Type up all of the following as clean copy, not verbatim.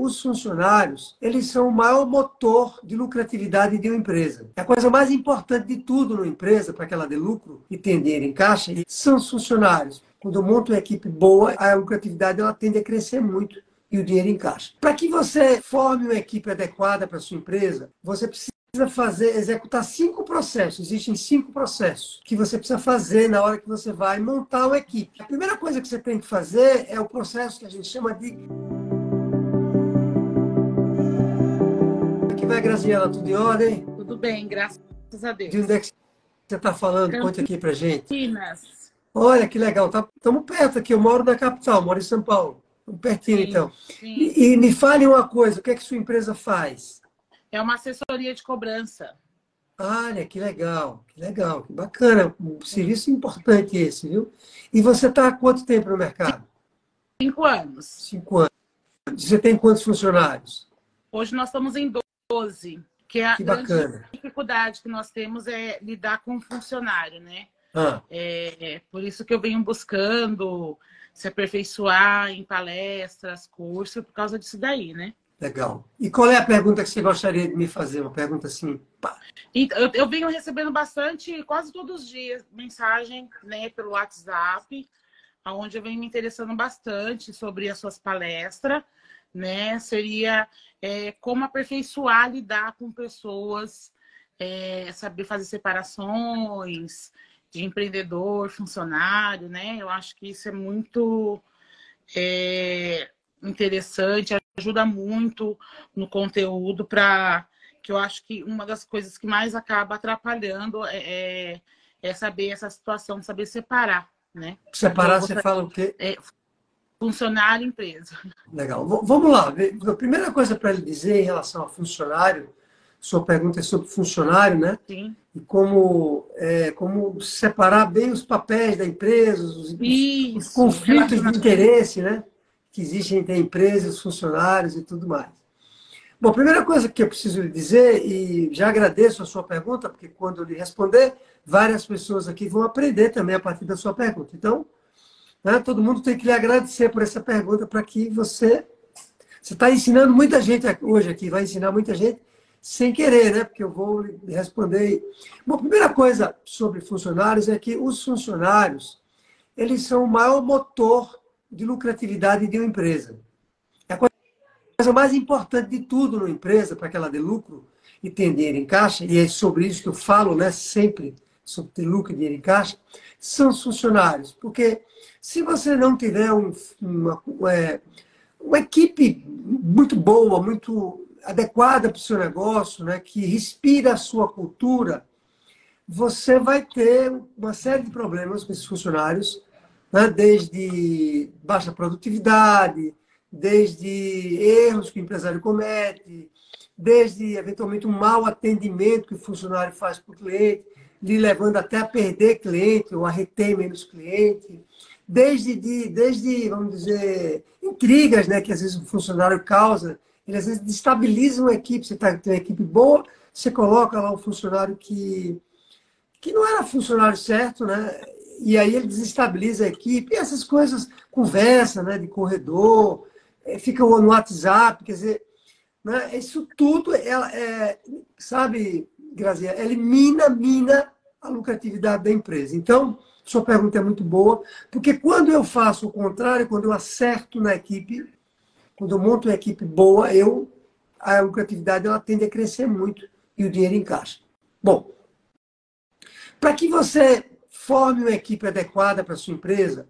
os funcionários, eles são o maior motor de lucratividade de uma empresa. A coisa mais importante de tudo numa empresa, para que ela dê lucro e tenha dinheiro em caixa, são os funcionários. Quando eu monto uma equipe boa, a lucratividade ela tende a crescer muito e o dinheiro em caixa. Para que você forme uma equipe adequada para a sua empresa, você precisa executar 5 processos. Existem 5 processos que você precisa fazer na hora que você vai montar uma equipe. A primeira coisa que você tem que fazer é o processo que a gente chama de... Aqui vai, Graziela, tudo em ordem? Tudo bem, graças a Deus. De onde é que você está falando? Conte aqui pra gente. Campinas. Olha, que legal. Estamos perto aqui. Eu moro na capital, moro em São Paulo. Estamos pertinho, então. Sim. E me fale uma coisa. O que é que sua empresa faz? É uma assessoria de cobrança. Olha, que legal, que bacana. Um serviço importante esse, viu? E você está há quanto tempo no mercado? 5 anos. 5 anos. Você tem quantos funcionários? Hoje nós estamos em 12, que é a grande dificuldade que nós temos é lidar com o funcionário, né? Por isso que eu venho buscando se aperfeiçoar em palestras, cursos, por causa disso daí, né? Legal. E qual é a pergunta que você gostaria de me fazer? Uma pergunta assim, pá. Eu venho recebendo bastante, quase todos os dias, mensagem, né, pelo WhatsApp, onde eu venho me interessando bastante sobre as suas palestras, né? Seria como aperfeiçoar, lidar com pessoas, saber fazer separações de empreendedor, funcionário, né? Eu acho que isso é muito interessante, ajuda muito no conteúdo que eu acho que uma das coisas que mais acaba atrapalhando é saber essa situação, saber separar, né? Separar, você fala o quê? Funcionário e empresa. Legal. Vamos lá. A primeira coisa para lhe dizer em relação ao funcionário, sua pergunta é sobre funcionário, né? Sim. E como separar bem os papéis da empresa, os conflitos de interesse, né? Que existem entre a empresa, os funcionários e tudo mais. Bom, a primeira coisa que eu preciso lhe dizer, e já agradeço a sua pergunta, porque quando eu lhe responder, várias pessoas aqui vão aprender também a partir da sua pergunta. Então, né, todo mundo tem que lhe agradecer por essa pergunta, para que você está ensinando muita gente hoje aqui, vai ensinar muita gente sem querer, né? Porque eu vou lhe responder. Bom, a primeira coisa sobre funcionários é que os funcionários, eles são o maior motor de lucratividade de uma empresa. A coisa mais importante de tudo numa empresa, para que ela dê lucro e tenha dinheiro em caixa, e é sobre isso que eu falo, né, sempre, sobre ter lucro e dinheiro em caixa, são os funcionários. Porque se você não tiver uma equipe muito boa, muito adequada para o seu negócio, né, que respira a sua cultura, você vai ter uma série de problemas com esses funcionários, né, desde baixa produtividade, desde erros que o empresário comete, desde, eventualmente, um mau atendimento que o funcionário faz para o cliente, lhe levando até a perder cliente ou a reter menos cliente, desde, vamos dizer, intrigas, né, que às vezes o funcionário causa. Ele às vezes destabiliza uma equipe. Você tem uma equipe boa, você coloca lá um funcionário que não era funcionário certo, né? E aí ele desestabiliza a equipe. E essas coisas, conversa, né, de corredor, fica no WhatsApp, quer dizer, né, isso tudo, sabe, Graziela, ele mina a lucratividade da empresa. Então, sua pergunta é muito boa, porque quando eu faço o contrário, quando eu acerto na equipe, quando eu monto uma equipe boa, a lucratividade ela tende a crescer muito e o dinheiro encaixa. Bom, para que você forme uma equipe adequada para a sua empresa,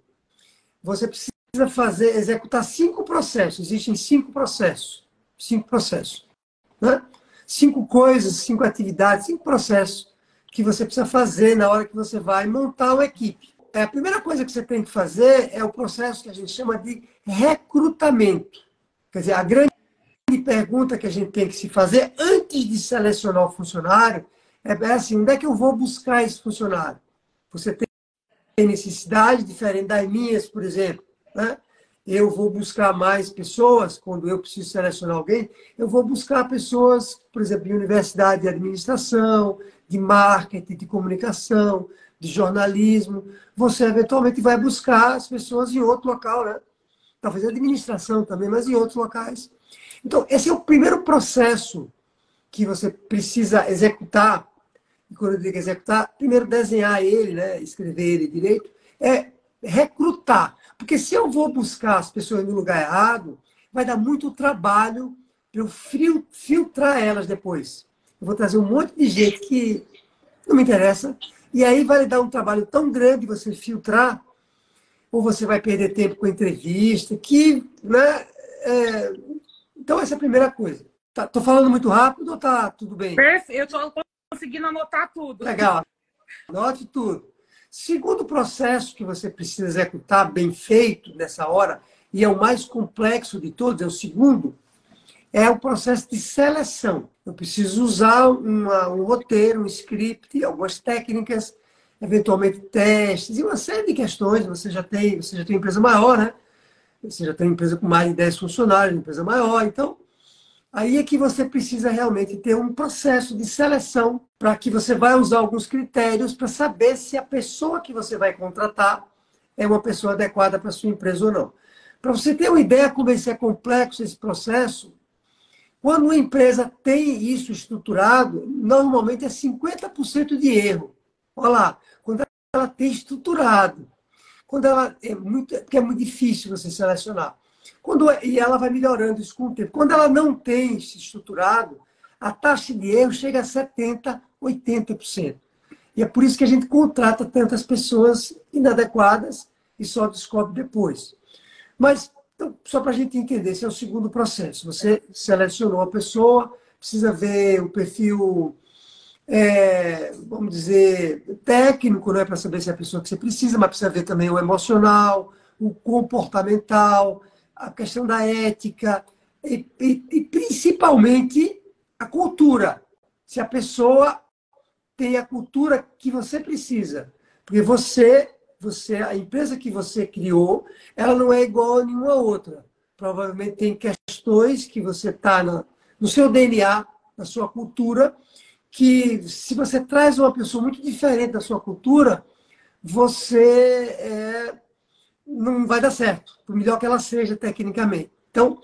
você precisa executar 5 processos. Existem 5 processos. 5 processos. Né? 5 coisas, 5 atividades, 5 processos que você precisa fazer na hora que você vai montar uma equipe. A primeira coisa que você tem que fazer é o processo que a gente chama de recrutamento. Quer dizer, a grande pergunta que a gente tem que se fazer antes de selecionar o funcionário é assim, onde é que eu vou buscar esse funcionário? Você tem necessidade diferente das minhas, por exemplo, né? Eu vou buscar mais pessoas, quando eu preciso selecionar alguém, eu vou buscar pessoas, por exemplo, de universidade de administração, de marketing, de comunicação, de jornalismo. Você, eventualmente, vai buscar as pessoas em outro local, né? Talvez administração também, mas em outros locais. Então, esse é o primeiro processo que você precisa executar. E quando eu digo executar, primeiro desenhar ele, né? Escrever ele direito, é recrutar. Porque se eu vou buscar as pessoas no lugar errado, vai dar muito trabalho para eu filtrar elas depois. Eu vou trazer um monte de gente que não me interessa, e aí vai dar um trabalho tão grande você filtrar, ou você vai perder tempo com entrevista, que, né? Então, essa é a primeira coisa. Tô falando muito rápido ou tá tudo bem? Perfeito, eu estou conseguindo anotar tudo. Legal, anote tudo. Segundo processo que você precisa executar bem feito nessa hora, e é o mais complexo de todos, é o segundo, é o processo de seleção. Eu preciso usar um roteiro, um script, algumas técnicas, eventualmente testes, e uma série de questões. Você já tem uma empresa maior, né? Você já tem uma empresa com mais de 10 funcionários, uma empresa maior. Então, aí é que você precisa realmente ter um processo de seleção para que você vai usar alguns critérios para saber se a pessoa que você vai contratar é uma pessoa adequada para a sua empresa ou não. Para você ter uma ideia como esse é complexo, esse processo, quando uma empresa tem isso estruturado, normalmente é 50% de erro. Olha lá, quando ela tem estruturado, quando ela porque é muito difícil você selecionar. E ela vai melhorando isso com o tempo. Quando ela não tem isso estruturado, a taxa de erro chega a 70%, 80%. E é por isso que a gente contrata tantas pessoas inadequadas e só descobre depois. Mas, então, só para a gente entender, esse é o segundo processo. Você selecionou a pessoa, precisa ver o perfil, vamos dizer, técnico, né, para saber se é a pessoa que você precisa, mas precisa ver também o emocional, o comportamental, a questão da ética e principalmente a cultura. Se a pessoa tem a cultura que você precisa. Porque a empresa que você criou, ela não é igual a nenhuma outra. Provavelmente tem questões que você está no seu DNA, na sua cultura, que se você traz uma pessoa muito diferente da sua cultura, você não vai dar certo, por melhor que ela seja tecnicamente. Então,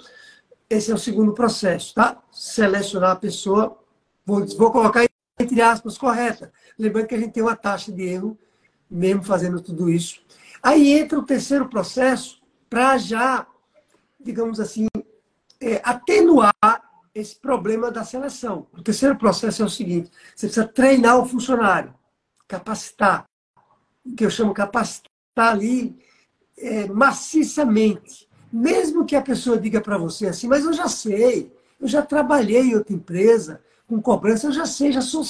esse é o segundo processo, tá? Selecionar a pessoa, vou colocar entre aspas, correta. Lembrando que a gente tem uma taxa de erro, mesmo fazendo tudo isso. Aí entra o terceiro processo para já, digamos assim, atenuar esse problema da seleção. O terceiro processo é o seguinte: você precisa treinar o funcionário, capacitar. O que eu chamo capacitar ali maciçamente. Mesmo que a pessoa diga para você assim, mas eu já sei, eu já trabalhei em outra empresa com cobrança, eu já sei, já sou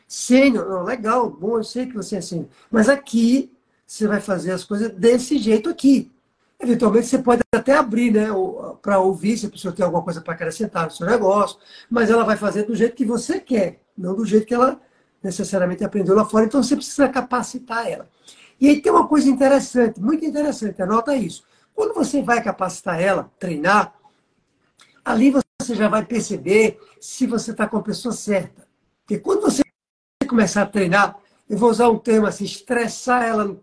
sênior. Legal, bom, eu sei que você é sênior. Mas aqui, você vai fazer as coisas desse jeito aqui. Eventualmente, você pode até abrir, né, para ouvir se a pessoa tem alguma coisa para acrescentar no seu negócio, mas ela vai fazer do jeito que você quer, não do jeito que ela necessariamente aprendeu lá fora. Então, você precisa capacitar ela. E aí tem uma coisa interessante, muito interessante, anota isso. Quando você vai capacitar ela, treinar, ali você já vai perceber se você está com a pessoa certa. Porque quando você começar a treinar, eu vou usar um termo assim, estressar ela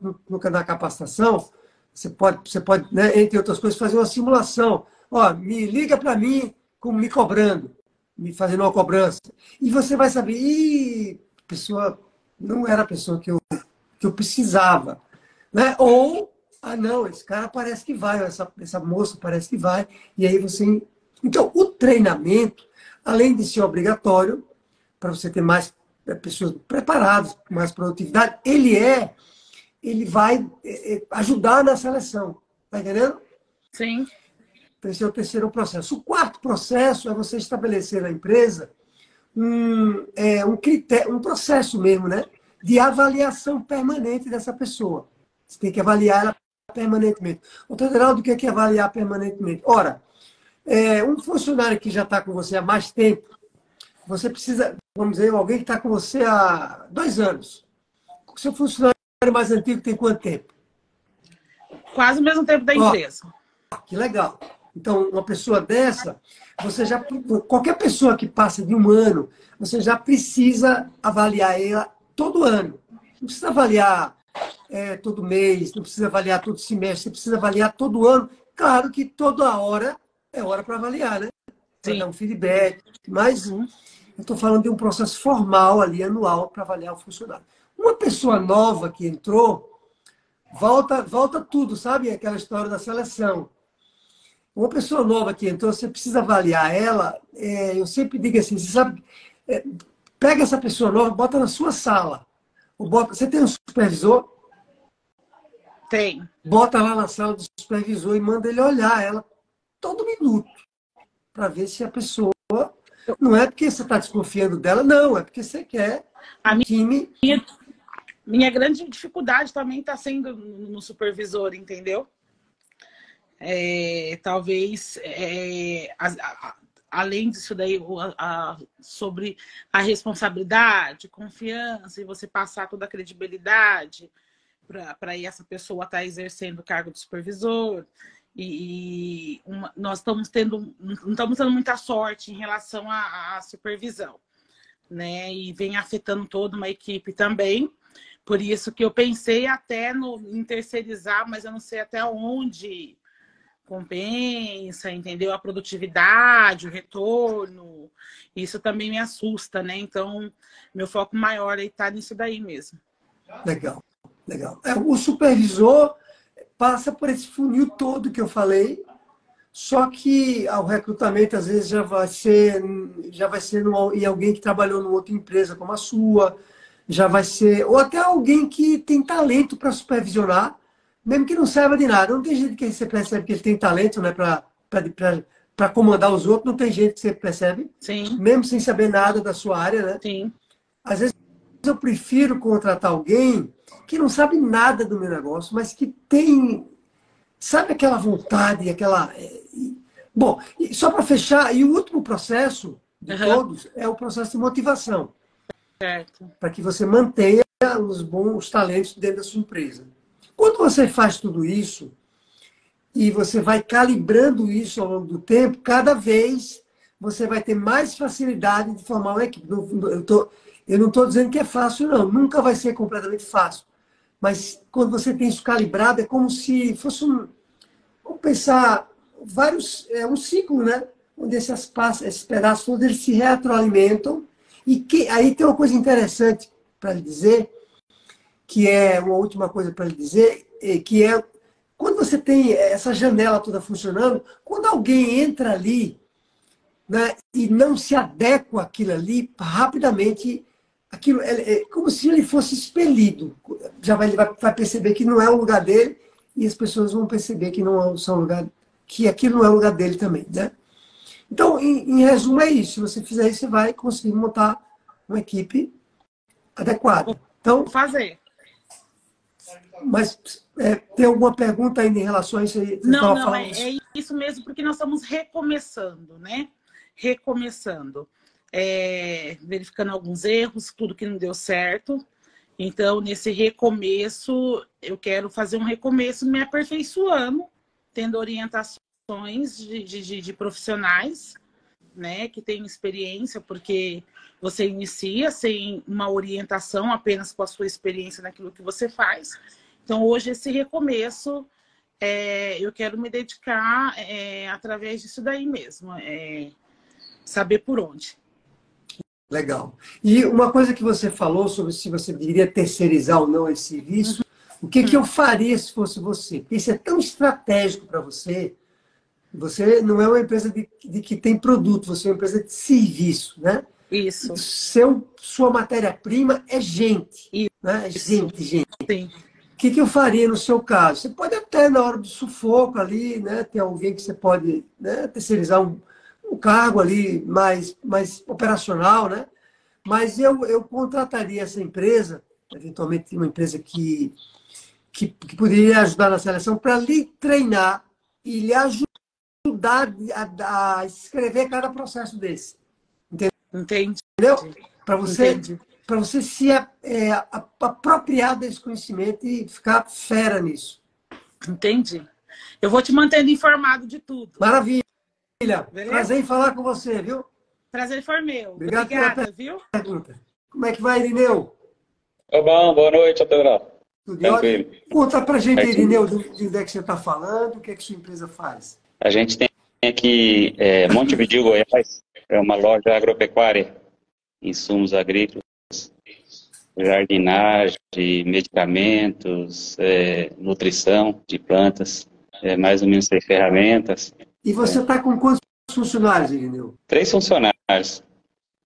na capacitação, você pode, né, entre outras coisas, fazer uma simulação. Ó, me liga para mim como me cobrando, me fazendo uma cobrança. E você vai saber, a pessoa não era a pessoa que eu precisava. Né? Ou, não, esse cara parece que vai, essa moça parece que vai. E aí você... Então, o treinamento, além de ser obrigatório, para você ter mais pessoas preparadas, com mais produtividade, ele vai ajudar na seleção. Está entendendo? Sim. Então, esse é o terceiro processo. O quarto processo é você estabelecer na empresa um processo mesmo, né? De avaliação permanente dessa pessoa. Você tem que avaliar ela permanentemente. Doutor Geraldo, o que é avaliar permanentemente? Ora, um funcionário que já está com você há mais tempo, você precisa, vamos dizer, alguém que está com você há 2 anos. O seu funcionário mais antigo tem quanto tempo? Quase o mesmo tempo da empresa. Que legal. Então, uma pessoa dessa, qualquer pessoa que passa de 1 ano, você já precisa avaliar ela todo ano. Não precisa avaliar todo mês, não precisa avaliar todo semestre, você precisa avaliar todo ano. Claro que toda hora é hora para avaliar, né? para dar um feedback, mas eu estou falando de um processo formal ali, anual, para avaliar o funcionário. Uma pessoa nova que entrou, volta tudo, sabe? Aquela história da seleção. Uma pessoa nova que entrou, você precisa avaliar ela. Eu sempre digo assim, você sabe, pega essa pessoa nova, bota na sua sala. Você tem um supervisor? Tem. Bota lá na sala do supervisor e manda ele olhar ela todo minuto, para ver se a pessoa... Não é porque você está desconfiando dela, não, é porque você quer um time... Minha grande dificuldade também está sendo no supervisor, entendeu? Talvez, além disso daí, sobre a responsabilidade, confiança, e você passar toda a credibilidade para essa pessoa estar exercendo o cargo de supervisor. Nós não estamos tendo muita sorte em relação à supervisão, né? E vem afetando toda uma equipe também. Por isso que eu pensei até em terceirizar, mas eu não sei até onde compensa, entendeu? A produtividade, o retorno. Isso também me assusta, né? Então, meu foco maior aí está nisso daí mesmo. Legal, legal. O supervisor passa por esse funil todo que eu falei, só que o recrutamento às vezes já vai ser em alguém que trabalhou numa outra empresa como a sua, já vai ser, ou até alguém que tem talento para supervisionar, mesmo que não saiba de nada. Não tem gente que você percebe que ele tem talento, né, para comandar os outros, não tem gente que você percebe, Sim. mesmo sem saber nada da sua área, né? Sim. Às vezes eu prefiro contratar alguém que não sabe nada do meu negócio, mas que tem, sabe, aquela vontade, aquela... Bom, só para fechar, e o último processo de todos é o processo de motivação. Certo. Para que você mantenha os bons talentos dentro da sua empresa. Quando você faz tudo isso, e você vai calibrando isso ao longo do tempo, cada vez você vai ter mais facilidade de formar uma equipe. Eu não estou dizendo que é fácil, não. Nunca vai ser completamente fácil. Mas quando você tem isso calibrado, é como se fosse vamos pensar, um ciclo, né? Onde esses pedaços todos eles se retroalimentam. E aí tem uma coisa interessante para lhe dizer, que é uma última coisa para lhe dizer, que é quando você tem essa janela toda funcionando, quando alguém entra ali, né, e não se adequa àquilo ali, rapidamente, aquilo é como se ele fosse expelido. Ele vai perceber que não é o lugar dele, e as pessoas vão perceber que não é o seu lugar, que aquilo não é o lugar dele também, né? Então, em resumo, é isso. Se você fizer isso, você vai conseguir montar uma equipe adequada. Então, vou fazer. Mas tem alguma pergunta ainda em relação a isso aí? Não, é isso mesmo, porque nós estamos recomeçando, né? Recomeçando. Verificando alguns erros, tudo que não deu certo. Então, nesse recomeço, eu quero fazer um recomeço me aperfeiçoando, tendo orientações de profissionais, né, que têm experiência, porque você inicia sem uma orientação, apenas com a sua experiência naquilo que você faz. Então, hoje, esse recomeço, eu quero me dedicar através disso daí mesmo, saber por onde. Legal. E uma coisa que você falou sobre se você deveria terceirizar ou não esse serviço, o que eu faria se fosse você? Porque isso é tão estratégico para você. Você não é uma empresa de que tem produto, você é uma empresa de serviço, né? Isso. Sua matéria-prima é gente. Isso. Né? Gente. Sim. O que eu faria no seu caso? Você pode até, na hora do sufoco ali, né, ter alguém que você pode, né, terceirizar um cargo ali mais operacional, né? Mas eu contrataria essa empresa, eventualmente uma empresa que poderia ajudar na seleção, para lhe treinar e lhe ajudar a escrever cada processo desse. Entendi. Entendeu? Para você se apropriar desse conhecimento e ficar fera nisso. Entendi. Eu vou te mantendo informado de tudo. Maravilha. Beleza? Prazer em falar com você, viu? Prazer foi meu. Obrigada, viu? Pergunta. Como é que vai, Irineu? Tá bom, boa noite, Pedro. Tudo Tranquilo. ótimo? Conta pra gente, Irineu, de onde é que você está falando, o que é que sua empresa faz? A gente tem aqui Montevidéu, Goiás, é uma loja agropecuária, insumos agrícolas, jardinagem, medicamentos, nutrição de plantas, mais ou menos tem ferramentas. E você está com quantos funcionários, Irineu? 3 funcionários.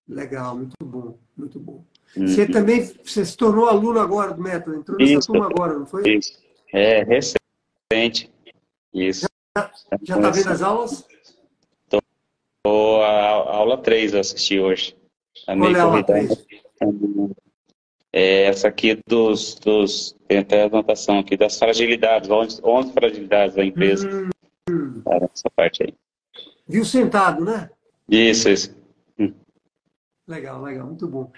Legal, muito bom, muito bom. Uhum. Você se tornou aluno agora do método, entrou nessa turma agora, não foi? Isso, recente. Isso. Já está vendo as aulas? Estou a aula 3, eu assisti hoje. Qual é a aula 3? Essa aqui tem até a anotação aqui, das fragilidades, 11 fragilidades da empresa. Essa parte aí. Viu sentado, né? Isso. Legal, muito bom.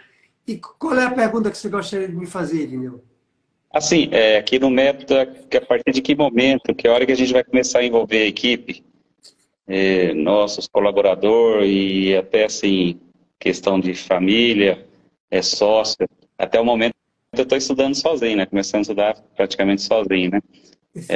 E qual é a pergunta que você gostaria de me fazer, Irineu? Assim, aqui no método, que a partir de que momento, que hora que a gente vai começar a envolver a equipe, nossos colaboradores e até assim, questão de família, sócio, até o momento eu estou estudando sozinho, né? Começando a estudar praticamente sozinho, né?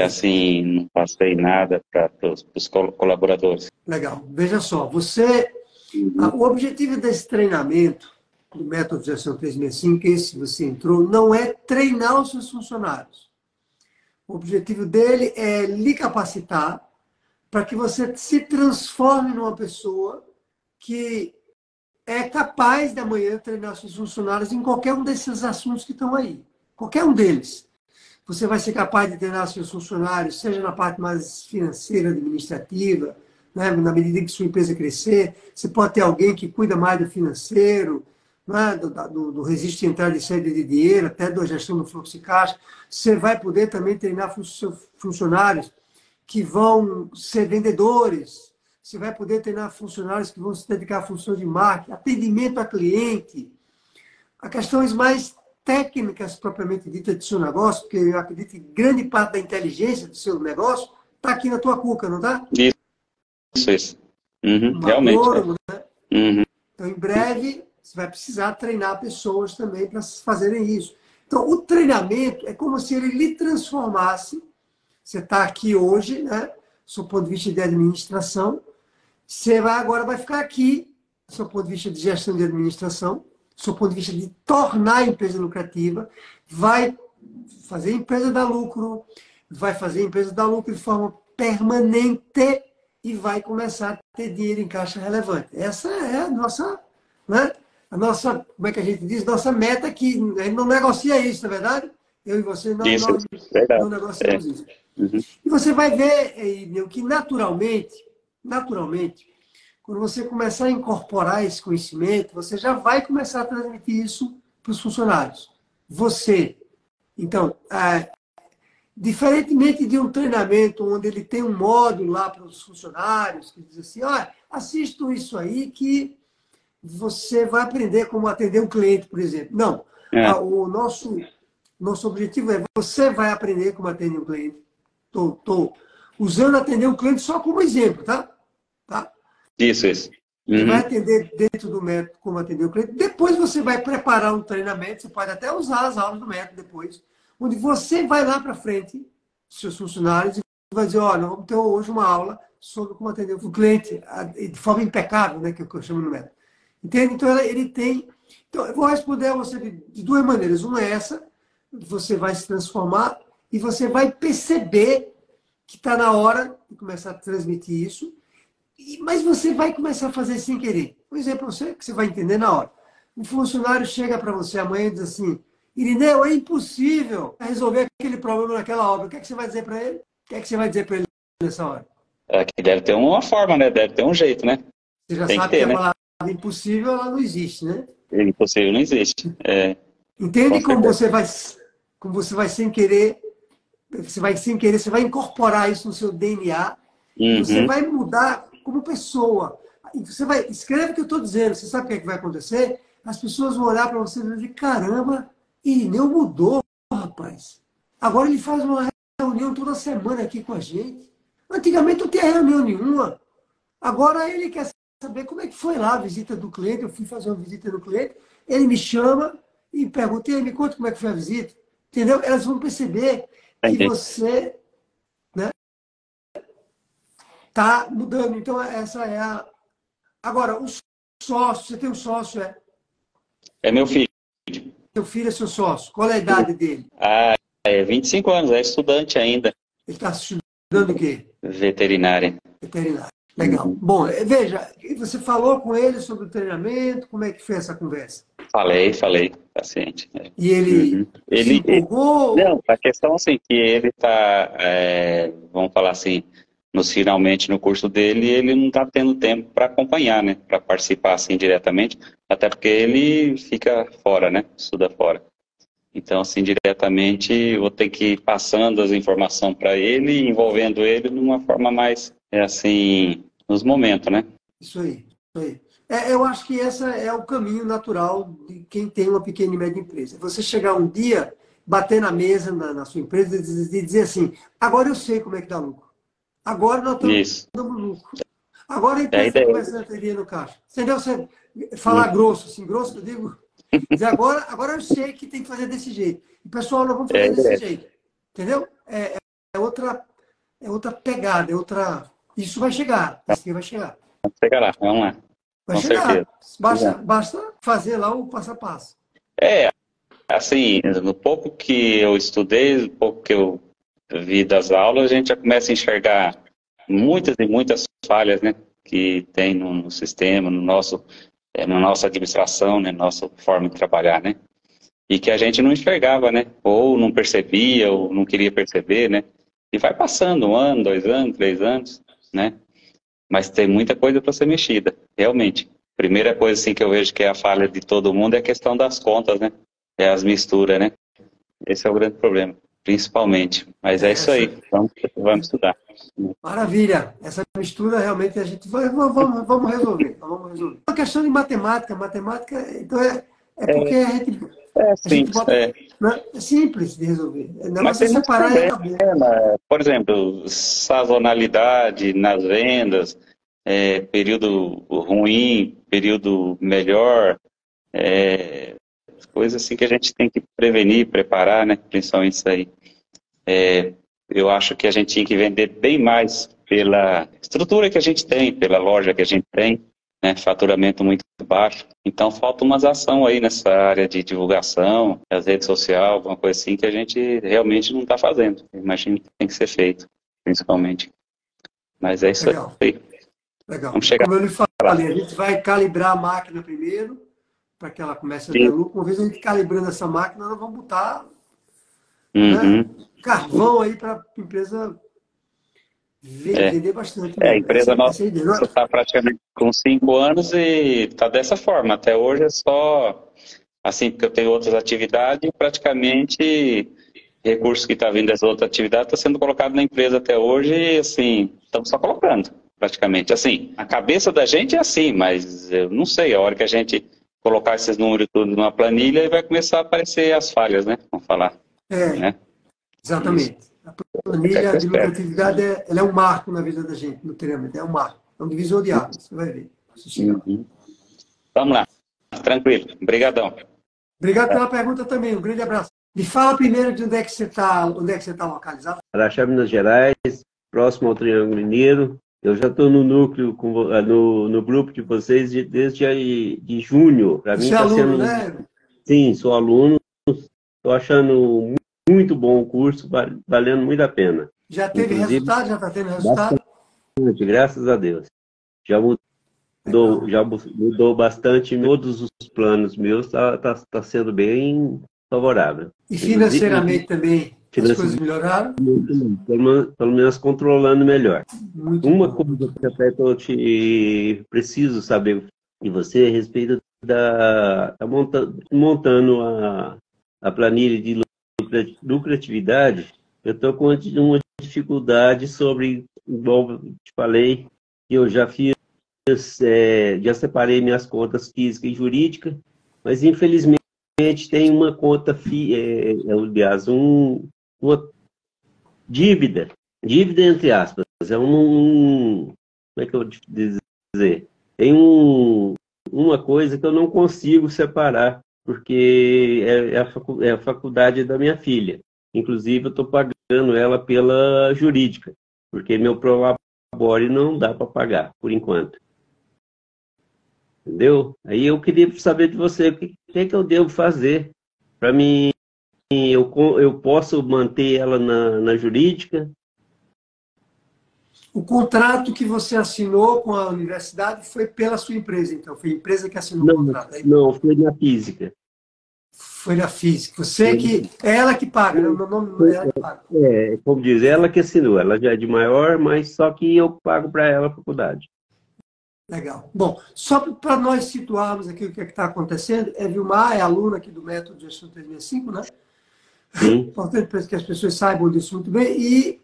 Assim, não passei nada para os colaboradores. Legal. Veja só, o objetivo desse treinamento do método de gestão 365, que esse você entrou, não é treinar os seus funcionários. O objetivo dele é lhe capacitar para que você se transforme numa pessoa que é capaz de amanhã treinar seus funcionários em qualquer um desses assuntos que estão aí. Qualquer um deles. Você vai ser capaz de treinar seus funcionários, seja na parte mais financeira, administrativa, né? Na medida que sua empresa crescer. Você pode ter alguém que cuida mais do financeiro, né? do registro de entrada e saída de dinheiro, até da gestão do fluxo de caixa. Você vai poder também treinar seus funcionários que vão ser vendedores. Você vai poder treinar funcionários que vão se dedicar à função de marketing, atendimento a cliente, a questões mais técnicas propriamente ditas do seu negócio, porque eu acredito que grande parte da inteligência do seu negócio está aqui na tua cuca, não está? Isso. Uhum, realmente. Né? Uhum. Então, em breve, você vai precisar treinar pessoas também para fazerem isso. Então, o treinamento é como se ele lhe transformasse. Você está aqui hoje, né? Do seu ponto de vista de administração. Você agora vai ficar aqui, do seu ponto de vista de gestão de administração, do seu ponto de vista de tornar a empresa lucrativa, vai fazer a empresa dar lucro, vai fazer a empresa dar lucro de forma permanente e vai começar a ter dinheiro em caixa relevante. Essa é a nossa, né? Como é que a gente diz? Nossa meta aqui. A gente não negocia isso, não é verdade? Eu e você não negociamos isso. Uhum. E você vai ver, que naturalmente, quando você começar a incorporar esse conhecimento, você já vai começar a transmitir isso para os funcionários. Então, diferentemente de um treinamento onde ele tem um módulo lá para os funcionários, que diz assim, assistam isso aí que você vai aprender como atender um cliente, por exemplo. Não. O nosso objetivo é você vai aprender como atender um cliente. Estou usando atender um cliente só como exemplo, tá? Isso. Você vai atender dentro do método como atender o cliente. Depois você vai preparar um treinamento, você pode até usar as aulas do método depois, onde você vai lá para frente, seus funcionários, e vai dizer, nós vamos ter hoje uma aula sobre como atender o cliente de forma impecável, né, que eu chamo no método. Entende? Então, ele tem... Então, eu vou responder a você de duas maneiras. Uma é essa, você vai se transformar e você vai perceber que está na hora de começar a transmitir isso, mas você vai começar a fazer sem querer. Um exemplo que você vai entender na hora. Um funcionário chega para você amanhã e diz assim, Irineu, é impossível resolver aquele problema naquela obra. O que é que você vai dizer para ele? O que é que você vai dizer para ele nessa hora? Que deve ter uma forma, né? Deve ter um jeito, né? Você já sabe que a palavra impossível ela não existe, né? Impossível não existe. Entende como você vai sem querer, você vai incorporar isso no seu DNA, e você vai mudar como pessoa. E escreve o que eu estou dizendo, você sabe o que é que vai acontecer? As pessoas vão olhar para você e vão dizer, caramba, Irineu mudou, rapaz. Agora ele faz uma reunião toda semana aqui com a gente. Antigamente não tinha reunião nenhuma. Agora ele quer saber como é que foi lá a visita do cliente. Eu fui fazer uma visita do cliente, ele me chama e pergunta, me conta como é que foi a visita. Entendeu? Elas vão perceber que você Tá mudando. Então, essa é a... Agora, o sócio, você tem um sócio, é? É meu filho. Seu filho é seu sócio. Qual é a idade dele? Ah, é 25 anos, é estudante ainda. Ele está estudando o quê? Veterinária. Veterinário. Legal. Uhum. Bom, veja, você falou com ele sobre o treinamento, como é que foi essa conversa? Falei, paciente. E ele se empolgou? Não, a questão assim, que ele está, vamos falar assim, finalmente no curso dele, ele não está tendo tempo para acompanhar, né? Para participar assim diretamente, até porque ele fica fora, né? Estuda fora. Então, assim, diretamente, vou ter que ir passando as informações para ele, envolvendo ele de uma forma mais, assim, nos momentos, né? Isso aí, isso aí. Eu acho que esse é o caminho natural de quem tem uma pequena e média empresa. Você chegar um dia, bater na mesa na sua empresa e dizer assim, agora eu sei como é que dá lucro. Agora nós estamos dando lucro. Agora a empresa está começando a ter dinheiro no caixa. Entendeu? Você falar grosso, assim, grosso que eu digo, dizer agora eu sei que tem que fazer desse jeito. E pessoal, nós vamos fazer desse jeito. Entendeu? É outra pegada, Isso vai chegar. Isso aqui vai chegar. Vamos chegar lá, vamos lá. Vai Com chegar. certeza. Basta fazer lá o passo a passo. Assim, no pouco que eu estudei, no pouco que eu vi das aulas, a gente já começa a enxergar muitas e muitas falhas, né, que tem no sistema, na nossa administração, né, nossa forma de trabalhar, né, e que a gente não enxergava, né, ou não percebia, ou não queria perceber, né, e vai passando 1 ano, 2 anos, 3 anos, né, mas tem muita coisa para ser mexida, realmente. Primeira coisa assim, que eu vejo que é a falha de todo mundo é a questão das contas, né, é as misturas, né, esse é o grande problema. Principalmente. Mas é isso aí. Vamos estudar. Maravilha. Essa mistura realmente a gente vamos resolver. Vamos resolver. Uma questão de matemática. Matemática, então porque a gente. É simples de resolver. Mas tem separar e acabou. Por exemplo, sazonalidade nas vendas, período ruim, período melhor, coisas assim que a gente tem que prevenir, preparar, né? Principalmente isso aí. Eu acho que a gente tinha que vender bem mais pela estrutura que a gente tem, pela loja que a gente tem, né? Faturamento muito baixo. Então falta umas ações aí nessa área de divulgação, as redes sociais, alguma coisa assim que a gente realmente não está fazendo. Imagino que tem que ser feito, principalmente. Mas é isso aí. Legal. Vamos chegar. Como eu lhe falei, a gente vai calibrar a máquina primeiro, para que ela comece a dar lucro. Uma vez a gente calibrando essa máquina, nós vamos botar carvão aí para a empresa vender bastante. A empresa nossa está praticamente com 5 anos e está dessa forma. Até hoje é só, assim, porque eu tenho outras atividades, praticamente recursos que está vindo das outras atividades está sendo colocado na empresa até hoje e, assim, estamos só colocando, praticamente. Assim, a cabeça da gente é assim, mas eu não sei, a hora que a gente colocar esses números tudo numa planilha e vai começar a aparecer as falhas, né? Vamos falar. Né? Exatamente. Isso. A planilha de lucratividade ela é um marco na vida da gente, no treinamento. É um marco. É um divisor de águas. Você vai ver. Vamos lá. Tranquilo. Obrigadão. Obrigado pela pergunta também. Um grande abraço. Me fala primeiro de onde é que você está localizado. Araxá, Minas Gerais, próximo ao Triângulo Mineiro. Eu já estou no núcleo, no grupo de vocês desde de junho. Para mim está aluno, né? Sim, sou aluno. Estou achando muito bom o curso, valendo muito a pena. Já teve resultado? Já está tendo resultado? Bastante, graças a Deus. Já mudou bastante todos os planos meus, está sendo bem favorável. E financeiramente também? As coisas melhoraram? Pelo menos controlando melhor. Uma coisa que até eu preciso saber de você a respeito montando a planilha de lucratividade. Eu estou com uma dificuldade sobre, igual eu te falei, que eu já já separei minhas contas física e jurídica, mas infelizmente tem uma conta, aliás, uma dívida entre aspas, como é que eu vou dizer? Tem uma coisa que eu não consigo separar, porque é a faculdade da minha filha. Inclusive, eu estou pagando ela pela jurídica, porque meu colabore, não dá para pagar, por enquanto. Entendeu? Aí eu queria saber de você, o que eu devo fazer para mim, eu posso manter ela na jurídica? O contrato que você assinou com a universidade foi pela sua empresa, então. Foi a empresa que assinou o Não, contrato. Aí não, foi na física. foi na física. Você que. É ela que paga, né? O meu nome não é ela que paga. Como diz, ela que assinou, ela já é de maior, mas só que eu pago para ela a faculdade. Legal. Bom, só para nós situarmos aqui o que é está acontecendo, Vilmar é aluna aqui do Método de Gestão 365, né? Sim, Importante que as pessoas saibam disso muito bem. E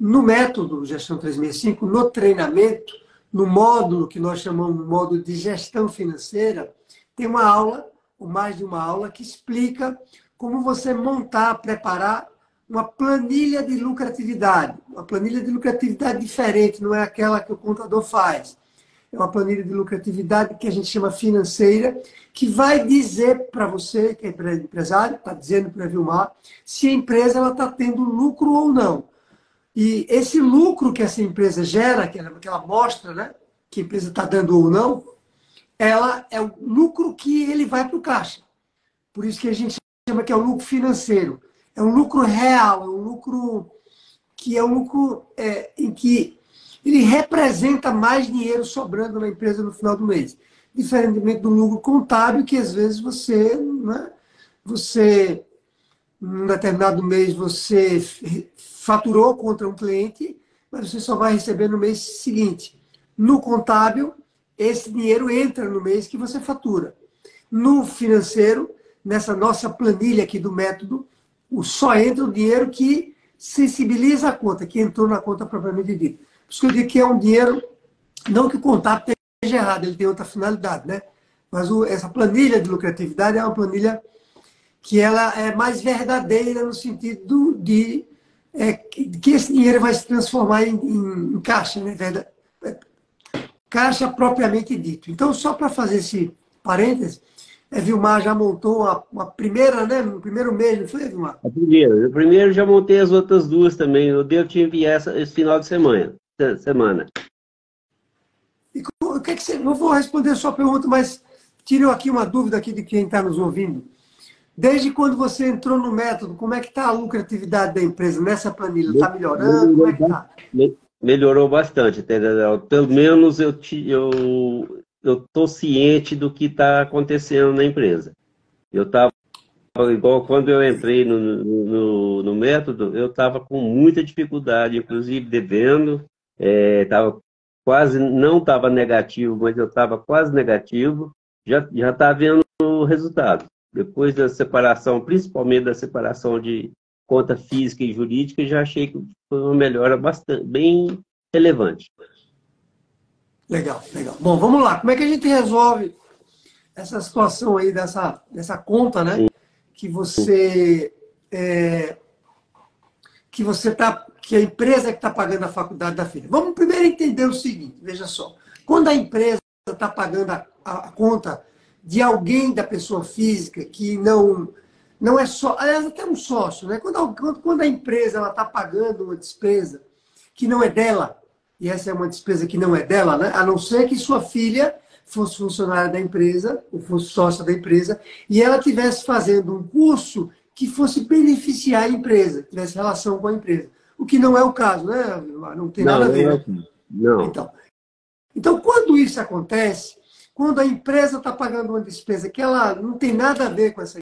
no método Gestão 365, no treinamento, no módulo que nós chamamos de módulo de gestão financeira, tem uma aula, ou mais de uma aula, que explica como você montar, preparar uma planilha de lucratividade. Uma planilha de lucratividade diferente, não é aquela que o contador faz. É uma planilha de lucratividade que a gente chama financeira, que vai dizer para você, que é empresário, está dizendo para a Vilmar, se a empresa está tendo lucro ou não. E esse lucro que essa empresa gera, que ela mostra, né, que a empresa está dando ou não, ela é o lucro que ele vai para o caixa. Por isso que a gente chama que é o lucro financeiro. É um lucro real, é um lucro que é um lucro em que ele representa mais dinheiro sobrando na empresa no final do mês. Diferentemente do lucro contábil, que às vezes você, né, você, num determinado mês, você faturou contra um cliente, mas você só vai receber no mês seguinte. No contábil, esse dinheiro entra no mês que você fatura. No financeiro, nessa nossa planilha aqui do método, só entra o dinheiro que sensibiliza a conta, que entrou na conta propriamente dita. Por isso que eu digo que é um dinheiro, não que o contábil esteja errado, ele tem outra finalidade, né? Mas essa planilha de lucratividade é uma planilha que ela é mais verdadeira no sentido de que esse dinheiro vai se transformar em caixa, né? Caixa propriamente dito. Então, só para fazer esse parênteses, Vilmar já montou uma primeira, né? No primeiro mês, não foi, Vilmar? A primeira já montei as outras duas também. Eu devo te enviar esse final de semana. E o que é que você. Não vou responder a sua pergunta, mas tiro aqui uma dúvida aqui de quem está nos ouvindo. Desde quando você entrou no método, como é que está a lucratividade da empresa nessa planilha? Está melhorando? Como Melhorou, é que está? melhorou bastante, entendeu? Pelo menos eu tô ciente do que está acontecendo na empresa. Eu estava, igual quando eu entrei no método, eu estava com muita dificuldade, inclusive devendo, não estava negativo, mas eu estava quase negativo, já está vendo o resultado. Depois da separação, principalmente da separação de conta física e jurídica, já achei que foi uma melhora bastante, bem relevante. Legal, legal. Bom, vamos lá. Como é que a gente resolve essa situação aí dessa conta, né? Que você que a empresa que está pagando a faculdade da filha. Vamos primeiro entender o seguinte, veja só. Quando a empresa está pagando a conta de alguém da pessoa física que não é só, aliás, até um sócio, né? Quando a empresa está pagando uma despesa que não é dela, e essa é uma despesa que não é dela, né? A não ser que sua filha fosse funcionária da empresa, ou fosse sócia da empresa, e ela estivesse fazendo um curso que fosse beneficiar a empresa, tivesse relação com a empresa. O que não é o caso, né? Não tem Não, nada a não ver, é né? assim. Não. Então, quando isso acontece, quando a empresa está pagando uma despesa que ela não tem nada a ver com essa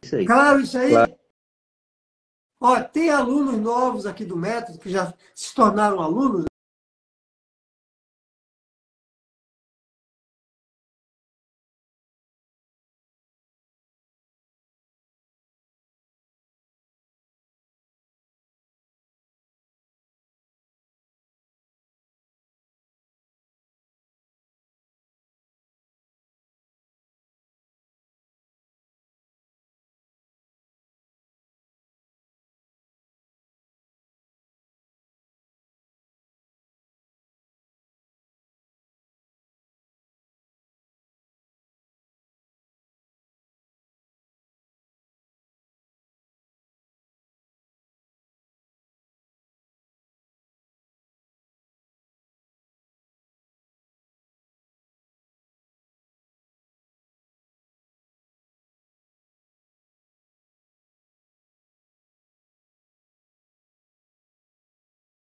isso aí. Claro, isso aí. Claro. Ó, tem alunos novos aqui do método que já se tornaram alunos.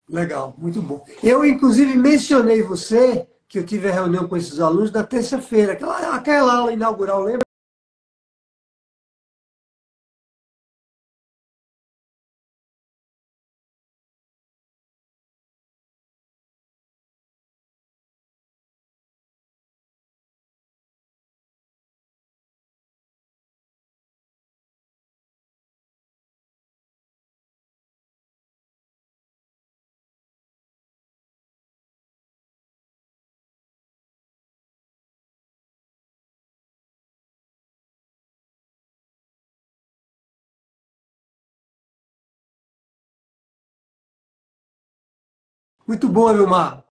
Legal, muito bom. Eu, inclusive, mencionei você, que eu tive a reunião com esses alunos na terça-feira, aquela aula inaugural, lembra? Muito bom, Vilmar.